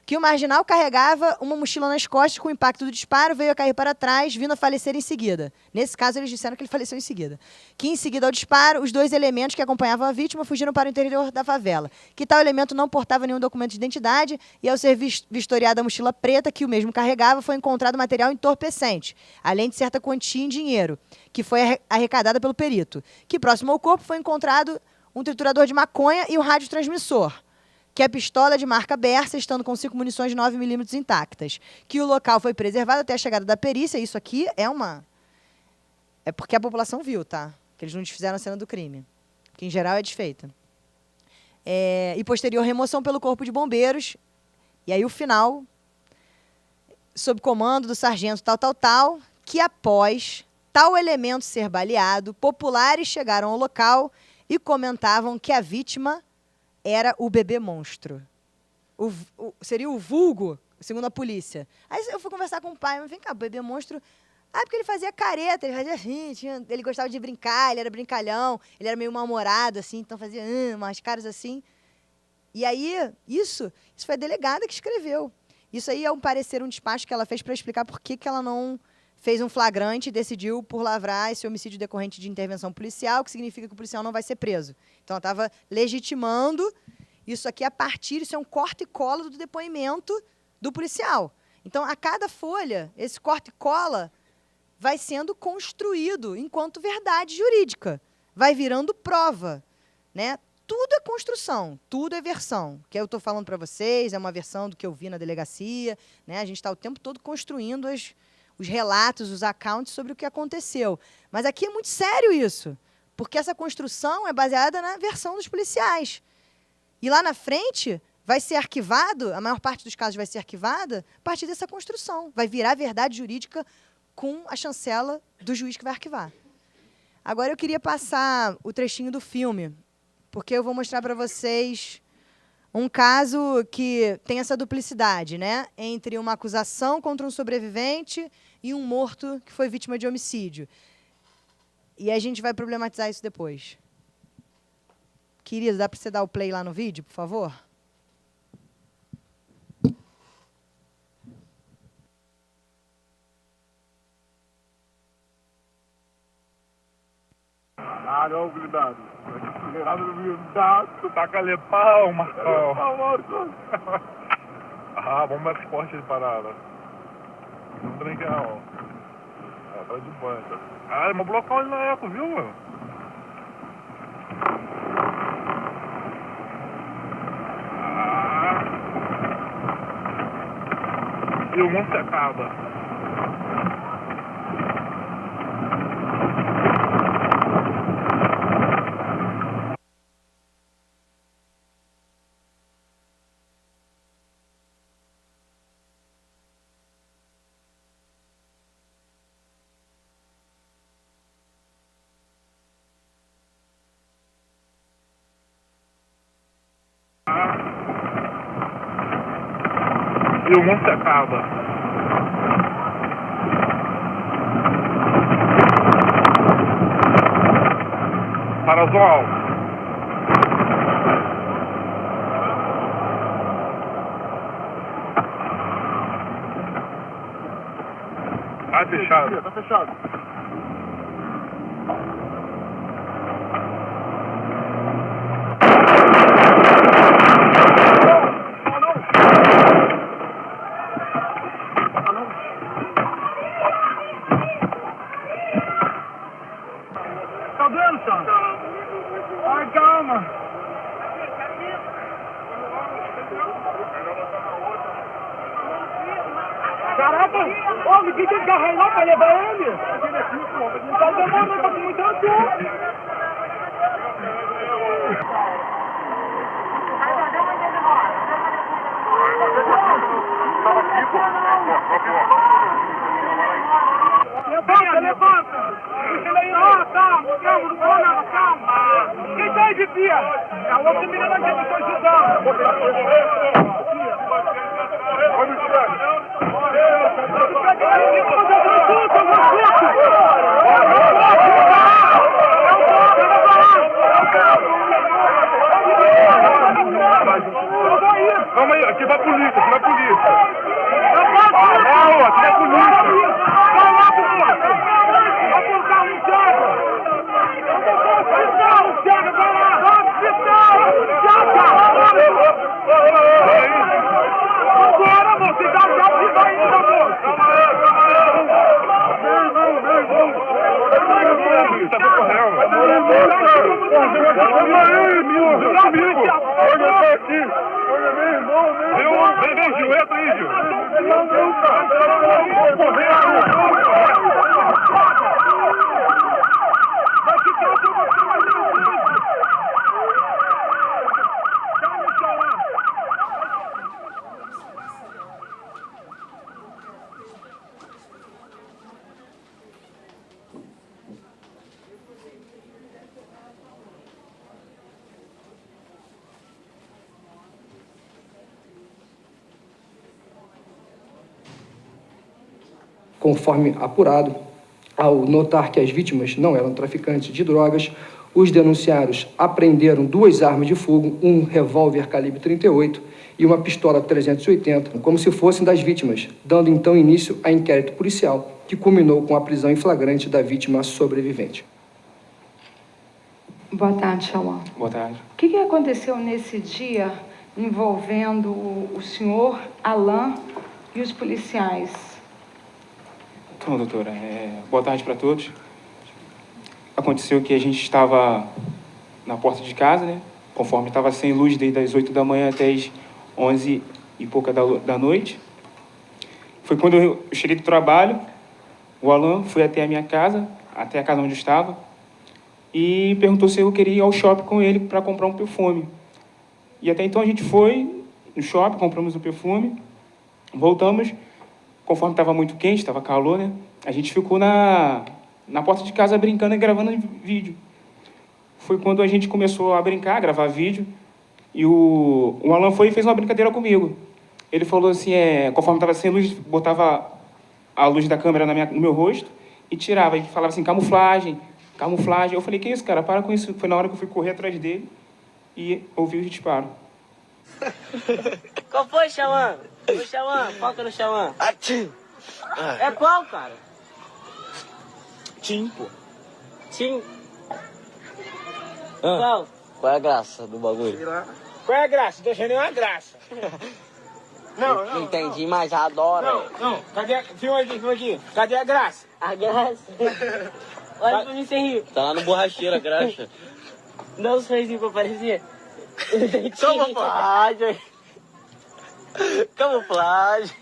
Que o marginal carregava uma mochila nas costas com o impacto do disparo, veio a cair para trás, vindo a falecer em seguida. Nesse caso, eles disseram que ele faleceu em seguida. Que, em seguida ao disparo, os 2 elementos que acompanhavam a vítima fugiram para o interior da favela. Que tal elemento não portava nenhum documento de identidade e, ao ser vistoriada a mochila preta que o mesmo carregava, foi encontrado material entorpecente, além de certa quantia em dinheiro, que foi arrecadada pelo perito. Que, próximo ao corpo, foi encontrado um triturador de maconha e um radiotransmissor. Que a pistola de marca Bersa, estando com 5 munições de 9 milímetros intactas. Que o local foi preservado até a chegada da perícia. Isso aqui é porque a população viu, tá? Que eles não desfizeram a cena do crime. Que, em geral, é desfeita. E posterior remoção pelo Corpo de Bombeiros. E aí o final, sob comando do sargento tal, que após tal elemento ser baleado, populares chegaram ao local e comentavam que a vítima era o bebê monstro. Seria o vulgo, segundo a polícia. Aí eu fui conversar com o pai, mas vem cá, o bebê monstro... porque ele fazia careta, ele fazia assim, ele gostava de brincar, ele era brincalhão, ele era meio mal-humorado, assim, então fazia umas caras assim. E aí, isso foi a delegada que escreveu. Isso aí é um parecer, um despacho que ela fez para explicar por que ela não fez um flagrante e decidiu por lavrar esse homicídio decorrente de intervenção policial, que significa que o policial não vai ser preso. Então, ela estava legitimando isso aqui a partir, isso é um corte e cola do depoimento do policial. Então, a cada folha, esse corte e cola vai sendo construído enquanto verdade jurídica. Vai virando prova, né? Tudo é construção, tudo é versão. O que eu estou falando para vocês é uma versão do que eu vi na delegacia, né? A gente está o tempo todo construindo os relatos, os accounts sobre o que aconteceu. Mas aqui é muito sério isso, porque essa construção é baseada na versão dos policiais. E lá na frente vai ser arquivado, a maior parte dos casos vai ser arquivada a partir dessa construção. Vai virar verdade jurídica com a chancela do juiz que vai arquivar. Agora eu queria passar o trechinho do filme porque eu vou mostrar para vocês um caso que tem essa duplicidade, né? Entre uma acusação contra um sobrevivente e um morto que foi vítima de homicídio. E a gente vai problematizar isso depois. Querido, dá para você dar o play lá no vídeo, por favor? Ah, não, cuidado. Cuidado, taca-lhe pau, Marcão. Ah, bomba de esporte de parada. Não brinca, não. É, tá de banca. Ah, mas blocar ele na eco, viu, mano? Ah. E o mundo se acaba. E o mundo se acaba. Parazol. Tá fechado. Tá fechado. Ai, calma. Caraca, ô, me pediu de carro aí lá pra levar ele. Tá demorando, tá com muito ansioso. Levanta, levanta! Deixa ele aí, ó, calma, calma, não vou não, calma! Quem tá aí de pia? A outra menina aqui me foi ajudando! Calma aí, aqui vai polícia, aqui vai polícia! Não, aqui vai polícia! Vem, Gil, entra aí, Gil. Conforme apurado, ao notar que as vítimas não eram traficantes de drogas, os denunciados apreenderam 2 armas de fogo, um revólver calibre 38 e uma pistola 380, como se fossem das vítimas, dando então início a inquérito policial, que culminou com a prisão em flagrante da vítima sobrevivente. Boa tarde, Chauã. Boa tarde. O que aconteceu nesse dia envolvendo o senhor Alain e os policiais? Então, doutora, boa tarde para todos. Aconteceu que a gente estava na porta de casa, né? Conforme estava sem luz desde as 8 da manhã até as 11 e pouca da noite. Foi quando eu cheguei do trabalho, o Alain foi até a minha casa, até a casa onde eu estava, e perguntou se eu queria ir ao shopping com ele para comprar um perfume. E até então a gente foi no shopping, compramos o perfume, voltamos. Conforme estava muito quente, estava calor, né? A gente ficou na porta de casa brincando e gravando vídeo. foi quando a gente começou a brincar, a gravar vídeo, e o Alan foi e fez uma brincadeira comigo. Ele falou assim, conforme estava sem luz, botava a luz da câmera no meu rosto e tirava. E falava assim, camuflagem, camuflagem. Eu falei, que isso, cara? Para com isso. Foi na hora que eu fui correr atrás dele e ouvi o disparo. Qual foi, Xauã? O Xauã, foca no Xauã. É qual, cara? Tim, pô. Tim. Qual? Qual é a graça do bagulho? Qual é a graça? Tô achando uma graça. Não entendi, mas adora. Não. Cadê? Filma aqui. Cadê a graça? A graça? Olha pra mim sem rir. Tá lá no borracheiro a graxa. Dá um sorrisinho pra aparecer. Camuflagem. Camuflagem.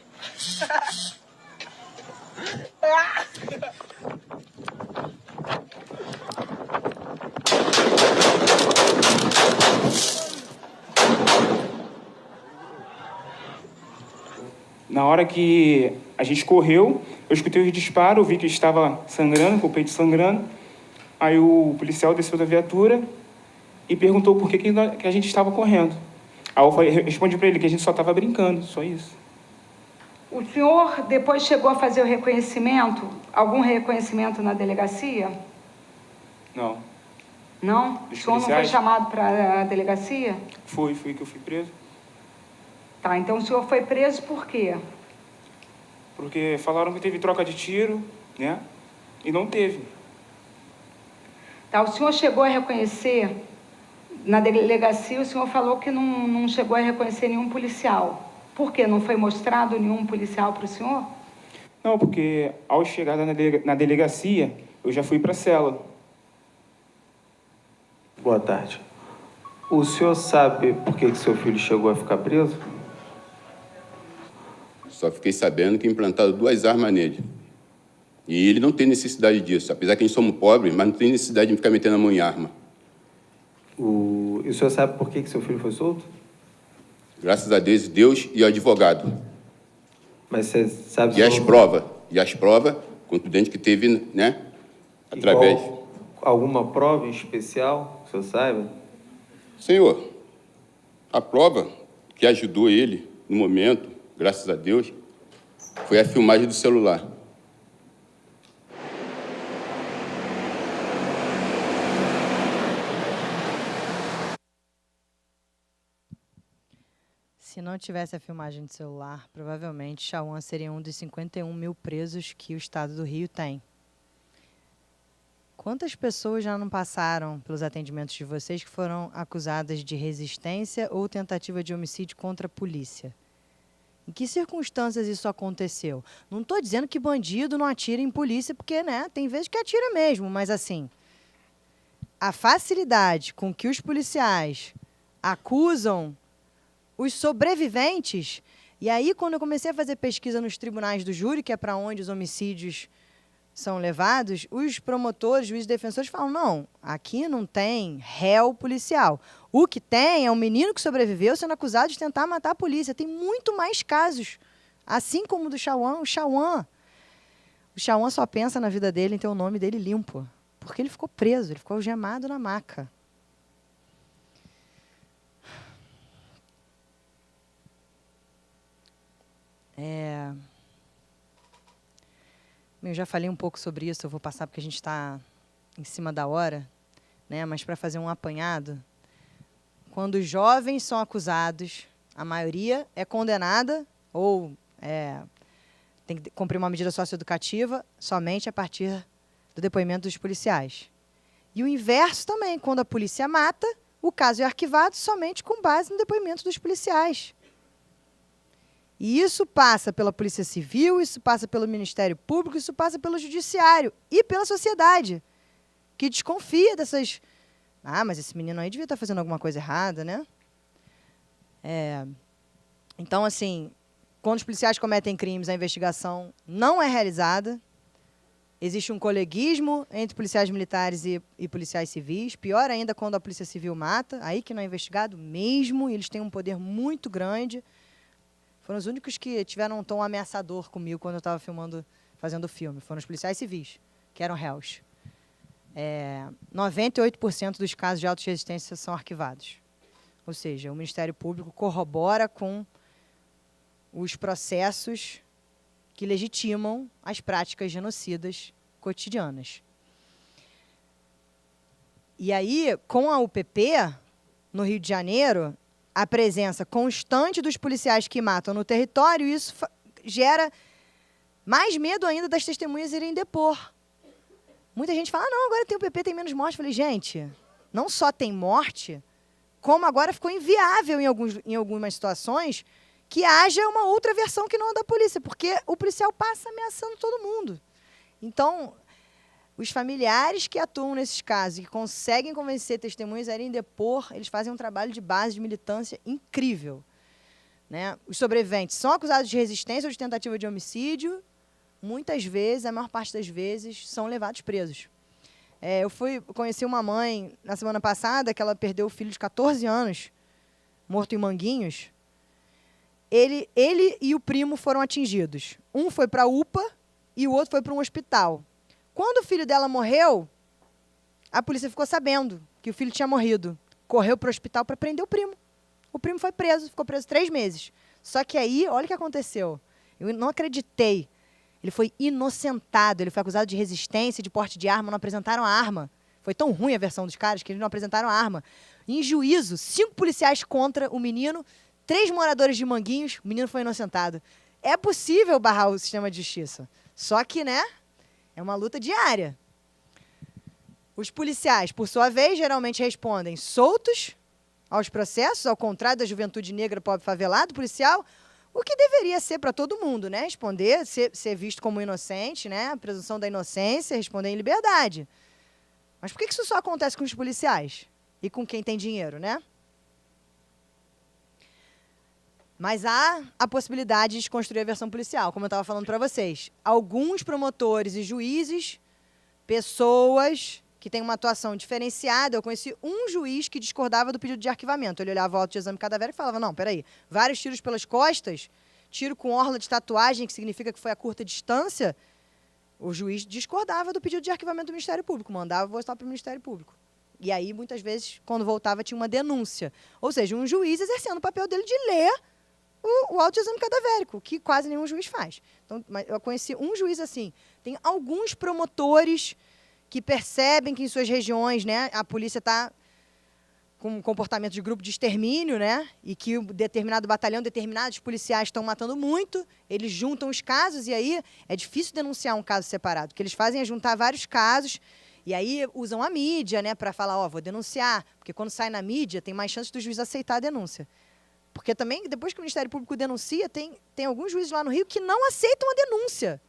Na hora que a gente correu, eu escutei os disparos, vi que estava sangrando, com o peito sangrando. Aí o policial desceu da viatura e perguntou por que a gente estava correndo. Aí eu respondi para ele que a gente só estava brincando, só isso. O senhor depois chegou a fazer o reconhecimento? Algum reconhecimento na delegacia? Não. Não? O senhor não foi chamado para a delegacia? Foi que eu fui preso. Tá, então o senhor foi preso por quê? Porque falaram que teve troca de tiro, né? E não teve. Tá, o senhor chegou a reconhecer, na delegacia o senhor falou que não chegou a reconhecer nenhum policial. Por quê? Não foi mostrado nenhum policial para o senhor? Não, porque ao chegar na delegacia, eu já fui para a cela. Boa tarde. O senhor sabe por que seu filho chegou a ficar preso? Só fiquei sabendo que implantaram 2 armas nele. E ele não tem necessidade disso. Apesar que a gente somos pobres, mas não tem necessidade de ficar metendo a mão em arma. E o senhor sabe por que seu filho foi solto? Graças a Deus e ao advogado. Mas você sabe... E as provas contundentes que teve, né? Através... Alguma prova em especial, que o senhor saiba? Senhor, a prova que ajudou ele no momento, graças a Deus, foi a filmagem do celular. Se não tivesse a filmagem de celular, provavelmente Xauã seria um dos 51 mil presos que o estado do Rio tem. Quantas pessoas já não passaram pelos atendimentos de vocês que foram acusadas de resistência ou tentativa de homicídio contra a polícia? Em que circunstâncias isso aconteceu? Não estou dizendo que bandido não atira em polícia, porque, né, tem vezes que atira mesmo, mas assim, a facilidade com que os policiais acusam os sobreviventes, e aí quando eu comecei a fazer pesquisa nos tribunais do júri, que é para onde os homicídios são levados, os promotores, os defensores falam, não, aqui não tem réu policial. O que tem é um menino que sobreviveu sendo acusado de tentar matar a polícia. Tem muito mais casos. Assim como o do Xauã, o Xauã só pensa na vida dele em ter o nome dele limpo. Porque ele ficou preso, ele ficou algemado na maca. Eu já falei um pouco sobre isso, eu vou passar porque a gente está em cima da hora, né? Mas para fazer um apanhado, quando os jovens são acusados, a maioria é condenada ou tem que cumprir uma medida socioeducativa somente a partir do depoimento dos policiais. E o inverso também, quando a polícia mata, o caso é arquivado somente com base no depoimento dos policiais. E isso passa pela Polícia Civil, isso passa pelo Ministério Público, isso passa pelo Judiciário e pela sociedade, que desconfia dessas... Ah, mas esse menino aí devia estar fazendo alguma coisa errada, né? Então, assim, quando os policiais cometem crimes, a investigação não é realizada. Existe um coleguismo entre policiais militares e policiais civis. Pior ainda quando a Polícia Civil mata, aí que não é investigado mesmo, e eles têm um poder muito grande. Foram os únicos que tiveram um tom ameaçador comigo quando eu estava fazendo o filme. Foram os policiais civis, que eram réus. 98% dos casos de auto-resistência são arquivados. Ou seja, o Ministério Público corrobora com os processos que legitimam as práticas genocidas cotidianas. E aí, com a UPP, no Rio de Janeiro, a presença constante dos policiais que matam no território, isso gera mais medo ainda das testemunhas irem depor. Muita gente fala, não, agora tem UPP, tem menos morte. Eu falei, gente, não só tem morte, como agora ficou inviável em algumas situações que haja uma outra versão que não a da polícia, porque o policial passa ameaçando todo mundo. Então, os familiares que atuam nesses casos, que conseguem convencer testemunhas a irem depor, eles fazem um trabalho de base de militância incrível. Né? Os sobreviventes são acusados de resistência ou de tentativa de homicídio. Muitas vezes, a maior parte das vezes, são levados presos. Eu conheci uma mãe na semana passada que ela perdeu o filho de 14 anos, morto em Manguinhos. Ele e o primo foram atingidos. Um foi para a UPA e o outro foi para um hospital. Quando o filho dela morreu, a polícia ficou sabendo que o filho tinha morrido. Correu para o hospital para prender o primo. O primo foi preso, ficou preso 3 meses. Só que aí, olha o que aconteceu. Eu não acreditei. Ele foi inocentado, ele foi acusado de resistência, de porte de arma, não apresentaram a arma. Foi tão ruim a versão dos caras que eles não apresentaram a arma. Em juízo, 5 policiais contra o menino, 3 moradores de Manguinhos, o menino foi inocentado. É possível barrar o sistema de justiça. Só que, né, é uma luta diária. Os policiais, por sua vez, geralmente respondem soltos aos processos, ao contrário da juventude negra, pobre, favelado, policial, o que deveria ser para todo mundo, né? Responder, ser visto como inocente, né? A presunção da inocência, responder em liberdade. Mas por que isso só acontece com os policiais? E com quem tem dinheiro, né? Mas há a possibilidade de desconstruir a versão policial, como eu estava falando para vocês. Alguns promotores e juízes, pessoas que têm uma atuação diferenciada. Eu conheci um juiz que discordava do pedido de arquivamento. Ele olhava o auto de exame cadavérico e falava, não, peraí, vários tiros pelas costas, tiro com orla de tatuagem, que significa que foi a curta distância. O juiz discordava do pedido de arquivamento do Ministério Público, mandava voltar para o Ministério Público. E aí, muitas vezes, quando voltava, tinha uma denúncia. Ou seja, um juiz exercendo o papel dele de ler o auto de exame cadavérico, que quase nenhum juiz faz. Então, eu conheci um juiz assim. Tem alguns promotores que percebem que em suas regiões, né, a polícia está com um comportamento de grupo de extermínio, né, e que um determinado batalhão, determinados policiais estão matando muito, eles juntam os casos e aí é difícil denunciar um caso separado. O que eles fazem é juntar vários casos e aí usam a mídia, né, para falar, ó, vou denunciar, porque quando sai na mídia tem mais chance do juiz aceitar a denúncia. Porque também, depois que o Ministério Público denuncia, tem alguns juízes lá no Rio que não aceitam a denúncia.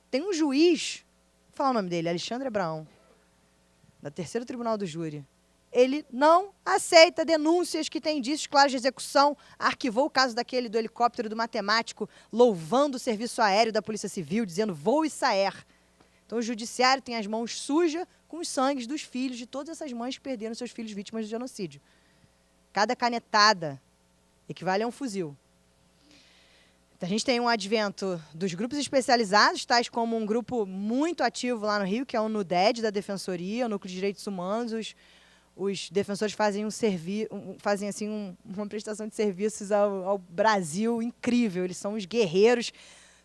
Tem um juiz, vou falar o nome dele, Alexandre Abraão, da 3º Tribunal do Júri. Ele não aceita denúncias que têm indícios claros de execução, arquivou o caso daquele do helicóptero do matemático, louvando o serviço aéreo da Polícia Civil, dizendo voo e sair. Então o judiciário tem as mãos sujas com os sangues dos filhos de todas essas mães que perderam seus filhos vítimas de genocídio. Cada canetada equivale a um fuzil. A gente tem um advento dos grupos especializados, tais como um grupo muito ativo lá no Rio, que é o NUDED, da Defensoria, o Núcleo de Direitos Humanos. Os defensores fazem uma prestação de serviços ao Brasil incrível. Eles são os guerreiros.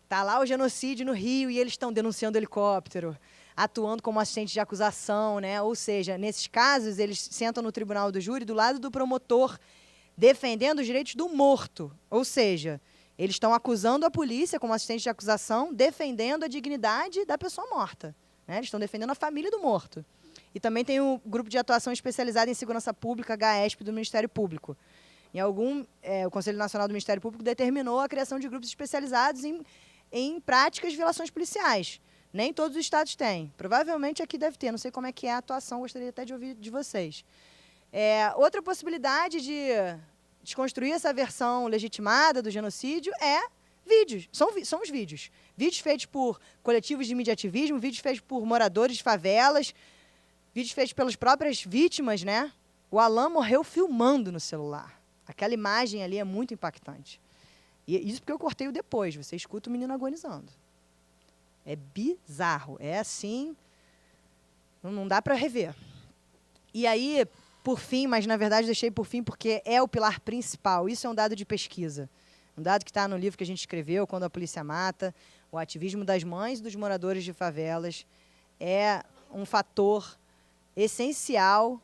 Está lá o genocídio no Rio e eles estão denunciando o helicóptero, atuando como assistente de acusação, né? Ou seja, nesses casos, eles sentam no tribunal do júri do lado do promotor, defendendo os direitos do morto. Ou seja, eles estão acusando a polícia como assistente de acusação, defendendo a dignidade da pessoa morta, né? Eles estão defendendo a família do morto. E também tem o Grupo de Atuação Especializada em Segurança Pública, GAESP, do Ministério Público. O Conselho Nacional do Ministério Público determinou a criação de grupos especializados em práticas de violações policiais. Nem todos os estados têm. Provavelmente aqui deve ter. Não sei como é que é a atuação, gostaria até de ouvir de vocês. Outra possibilidade de desconstruir essa versão legitimada do genocídio é vídeos. São os vídeos. Vídeos feitos por coletivos de mediativismo, vídeos feitos por moradores de favelas, vídeos feitos pelas próprias vítimas, né? O Alan morreu filmando no celular. Aquela imagem ali é muito impactante. E isso porque eu cortei o depois. Você escuta o menino agonizando. É bizarro. É assim... Não dá para rever. E aí, por fim, mas na verdade deixei por fim porque é o pilar principal. Isso é um dado de pesquisa. Um dado que está no livro que a gente escreveu, Quando a Polícia Mata. O ativismo das mães e dos moradores de favelas é um fator essencial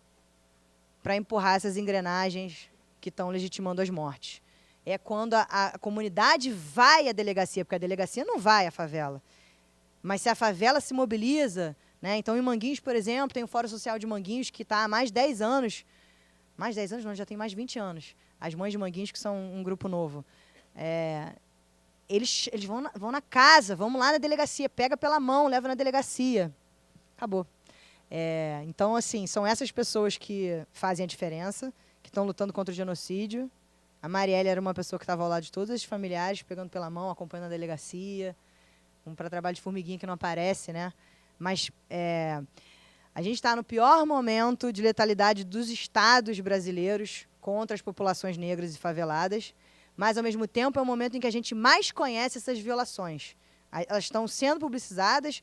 para empurrar essas engrenagens que estão legitimando as mortes. É quando a comunidade vai à delegacia, porque a delegacia não vai à favela. Mas se a favela se mobiliza, né? Então, em Manguinhos, por exemplo, tem o Fórum Social de Manguinhos, que está há mais de 10 anos. Mais de 10 anos não, já tem mais de 20 anos. As Mães de Manguinhos, que são um grupo novo. Eles vão na casa, vamos lá na delegacia, pega pela mão, leva na delegacia. Acabou. Então, assim, são essas pessoas que fazem a diferença, que estão lutando contra o genocídio. A Marielle era uma pessoa que estava ao lado de todos os familiares, pegando pela mão, acompanhando a delegacia. Para trabalho de formiguinha que não aparece, né? Mas a gente está no pior momento de letalidade dos estados brasileiros contra as populações negras e faveladas, mas, ao mesmo tempo, é o momento em que a gente mais conhece essas violações. Elas estão sendo publicizadas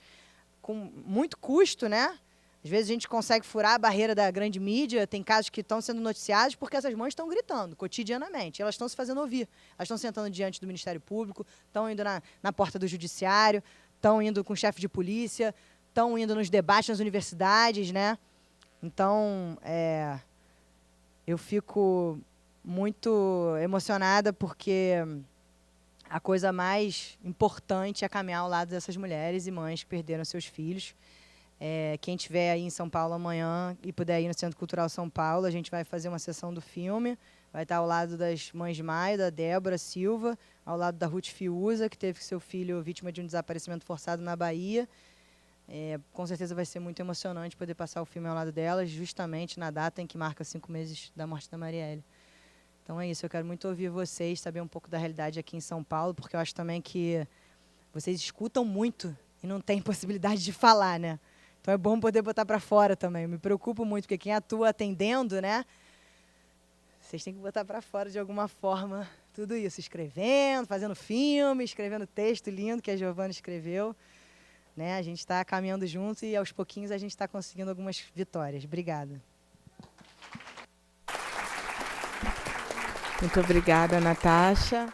com muito custo, né? Às vezes a gente consegue furar a barreira da grande mídia, tem casos que estão sendo noticiados porque essas mães estão gritando cotidianamente, elas estão se fazendo ouvir, elas estão sentando diante do Ministério Público, estão indo na porta do Judiciário, estão indo com o chefe de polícia, estão indo nos debates nas universidades, né? Então, eu fico muito emocionada porque a coisa mais importante é caminhar ao lado dessas mulheres e mães que perderam seus filhos. Quem estiver aí em São Paulo amanhã e puder ir no Centro Cultural São Paulo, a gente vai fazer uma sessão do filme. Vai estar ao lado das Mães de Maio, da Débora Silva, ao lado da Ruth Fiuza, que teve seu filho vítima de um desaparecimento forçado na Bahia. Com certeza vai ser muito emocionante poder passar o filme ao lado delas, justamente na data em que marca 5 meses da morte da Marielle. Então é isso, eu quero muito ouvir vocês, saber um pouco da realidade aqui em São Paulo, porque eu acho também que vocês escutam muito e não tem possibilidade de falar, né? Então é bom poder botar para fora também. Eu me preocupo muito, porque quem atua atendendo, né? Vocês têm que botar para fora de alguma forma tudo isso. Escrevendo, fazendo filme, escrevendo texto lindo que a Giovana escreveu. Né? A gente está caminhando junto e aos pouquinhos a gente está conseguindo algumas vitórias. Obrigada. Muito obrigada, Natasha.